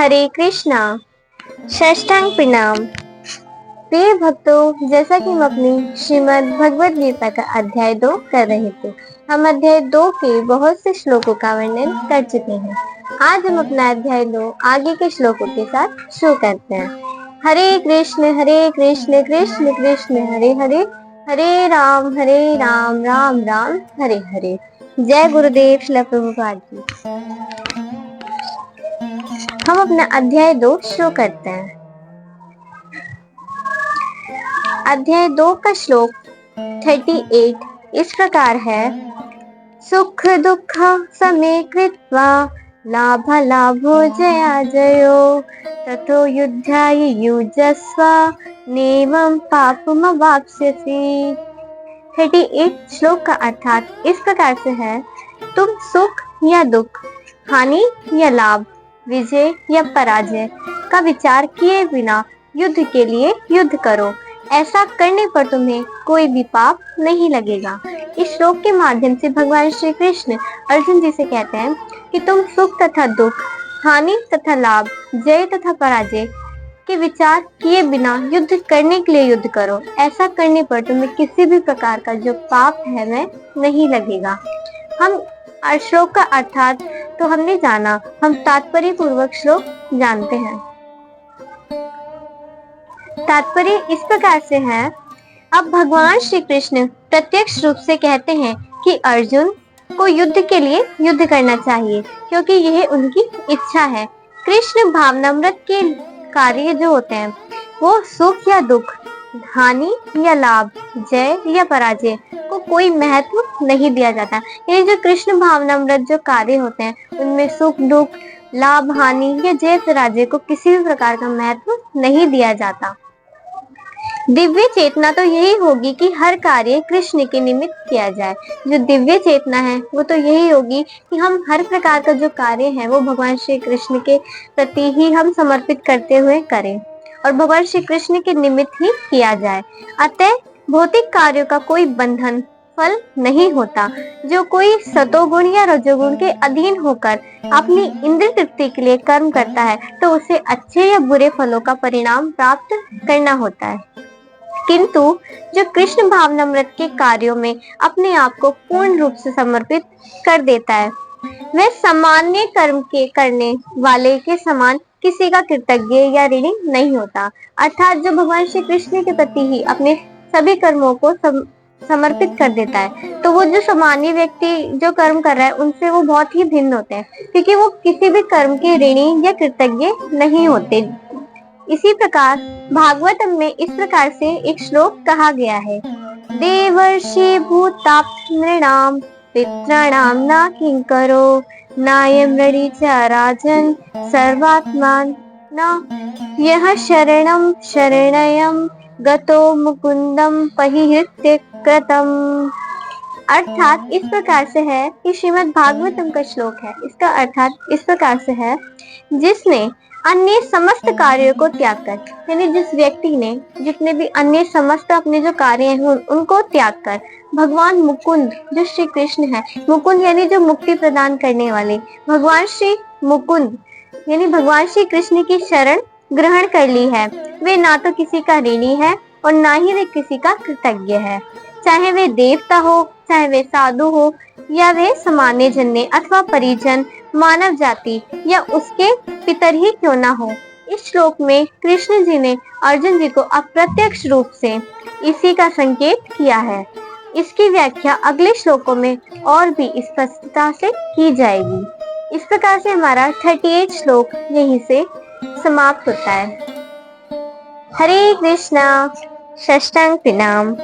हरे कृष्णा। षष्ठांग प्रणाम। प्रिय भक्तों, जैसा कि हम अपनी श्रीमद् भगवद गीता का अध्याय 2 कर रहे थे, हम अध्याय 2 के बहुत से श्लोकों का वर्णन कर चुके हैं। आज हम अपना अध्याय 2 आगे के श्लोकों के साथ शुरू करते हैं। हरे कृष्ण कृष्ण कृष्ण हरे हरे, हरे राम राम राम हरे हरे। जय गुरुदेव श्री प्रभुपाद जी। हम अपना अध्याय 2 शुरू करते हैं। अध्याय 2 का श्लोक 38 इस प्रकार है। सुख दुख समे कृत्वा लाभ लाभो जया जयो ततो युद्धाय युजस्व नेवं पापमवाप्स्यसि। 38 श्लोक का अर्थात इस प्रकार से है। तुम सुख या दुख, हानि या लाभ, विजय या पराजय का विचार किए बिना युद्ध के लिए युद्ध करो। ऐसा करने पर तुम्हें कोई भी पाप नहीं लगेगा। इस श्लोक के माध्यम से भगवान श्री कृष्ण अर्जुन जी से कहते हैं कि तुम सुख तथा दुख, हानि तथा लाभ, जय तथा पराजय के विचार किए बिना युद्ध करने के लिए युद्ध करो। ऐसा करने पर तुम्हें किसी भी प्रकार का जो पाप है वह नहीं लगेगा। हम श्लोक का अर्थात तो हमने जाना, हम तात्पर्य पूर्वक श्लोक जानते हैं। तात्पर्य इस प्रकार से है। अब भगवान श्री कृष्ण प्रत्यक्ष रूप से कहते हैं कि अर्जुन को युद्ध के लिए युद्ध करना चाहिए, क्योंकि यह उनकी इच्छा है। कृष्ण भावनामृत के कार्य जो होते हैं वो सुख या दुख, हानि या लाभ, जय या पराजय को कोई महत्व नहीं दिया जाता। ये जो कृष्ण भावनामृत जो कार्य होते हैं उनमें सुख दुख, लाभ, हानि या जय पराजय को किसी भी प्रकार का महत्व नहीं दिया जाता। दिव्य चेतना तो यही होगी कि हर कार्य कृष्ण के निमित्त किया जाए। जो दिव्य चेतना है वो तो यही होगी कि हम हर प्रकार का जो कार्य है वो भगवान श्री कृष्ण के प्रति ही हम समर्पित करते हुए करें और भगवान श्री कृष्ण के निमित्त ही किया जाए। अतः भौतिक कार्यों का कोई बंधन फल नहीं होता। जो कोई सतोगुण या रजोगुण के अधीन होकर अपनी इंद्रिय तृप्ति के लिए कर्म करता है तो उसे अच्छे या बुरे फलों का परिणाम प्राप्त करना होता है। किंतु जो कृष्ण भावनामृत के कार्यों में अपने आप को पूर्ण रूप से समर्पित कर देता है वह सामान्य कर्म के करने वाले के समान किसी का कृतज्ञ या ऋणी नहीं होता। अर्थात जो भगवान श्री कृष्ण के प्रति ही अपने सभी कर्मों को समर्पित कर देता है तो वो जो सामान्य व्यक्ति जो कर्म कर रहा है उनसे वो बहुत ही भिन्न होते हैं, क्योंकि वो किसी भी कर्म के ऋणी या कृतज्ञ नहीं होते। इसी प्रकार भागवतम में इस प्रकार से एक श्लोक कहा गया है। देवर्षि भूताप्त नृणाम पितॄणाम न किंकरो नायं च राजन् सर्वात्मान न यः शरणं शरणयं गतो मुकुंदम परिहृत्य कृतम्। अर्थात इस प्रकार से है कि श्रीमद् भागवतम का श्लोक है। इसका अर्थात इस प्रकार से है। जिसने अन्य समस्त कार्यों को त्याग कर, यानी जिस व्यक्ति ने जितने भी अन्य समस्त अपने जो कार्य हैं उनको त्याग कर भगवान मुकुंद जो श्री कृष्ण है, मुकुंद यानी जो मुक्ति प्रदान करने वाले भगवान श्री मुकुंद यानी भगवान श्री कृष्ण की शरण ग्रहण कर ली है, वे ना तो किसी का ऋणी है और ना ही वे किसी का कृतज्ञ है। चाहे वे देवता हो, चाहे वे साधु हो, या वे सामान्य जन्य अथवा परिजन, मानव जाति या उसके पितर ही क्यों ना हो। इस श्लोक में कृष्ण जी ने अर्जुन जी को अप्रत्यक्ष रूप से इसी का संकेत किया है। इसकी व्याख्या अगले श्लोकों में और भी स्पष्टता से की जाएगी। इस प्रकार से हमारा 38 श्लोक यहीं से समाप्त होता है। हरे कृष्णा। षष्ठांग प्रणाम।